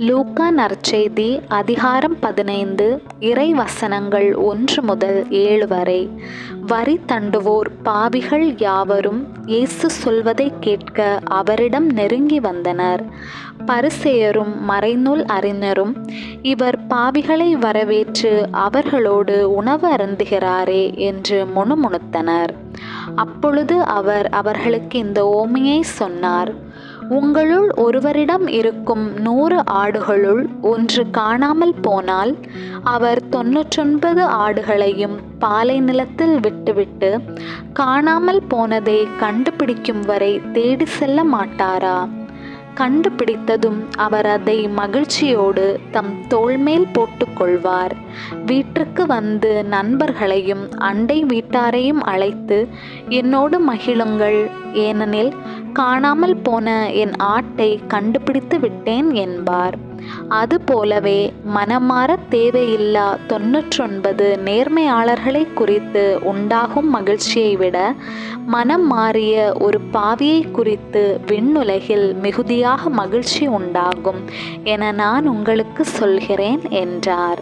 லூக்கா நற்செய்தி அதிகாரம் 15 இறை வசனங்கள் 1 முதல் 7 வரை. வரி தண்டுவோர் பாவிகள் யாவரும் இயேசு சொல்வதை கேட்க அவரிடம் நெருங்கி வந்தனர். பரிசேயரும் மறைநூல் அறிஞரும், இவர் பாவிகளை வரவேற்று அவர்களோடு உணவு அருந்துகிறாரே என்று முணுமுணுத்தனர். அப்பொழுது அவர் அவர்களுக்கு இந்த உவமையை சொன்னார். உங்களுள் ஒருவரிடம் இருக்கும் 100 ஆடுகளுள் ஒன்று காணாமல் போனால், அவர் 99 ஆடுகளையும் பாலை நிலத்தில் விட்டுவிட்டு காணாமல் போனதை கண்டுபிடிக்கும் வரை தேடி செல்ல மாட்டாரா? கண்டுபிடித்ததும் அவர் அதை மகிழ்ச்சியோடு தம் தோள்மேல் போட்டுக்கொள்வார். வீட்டிற்கு வந்து நண்பர்களையும் அண்டை வீட்டாரையும் அழைத்து, என்னோடு மகிழுங்கள், ஏனெனில் காணாமல் போன என் ஆட்டை கண்டுபிடித்து விட்டேன் என்பார். அதுபோலவே மனமாற தேவையில்லா 99 நேர்மையாளர்களை குறித்து உண்டாகும் மகிழ்ச்சியை விட மனம் மாறிய ஒரு பாவியை குறித்து விண்ணுலகில் மிகுதியாக மகிழ்ச்சி உண்டாகும் என நான் உங்களுக்கு சொல்கிறேன் என்றார்.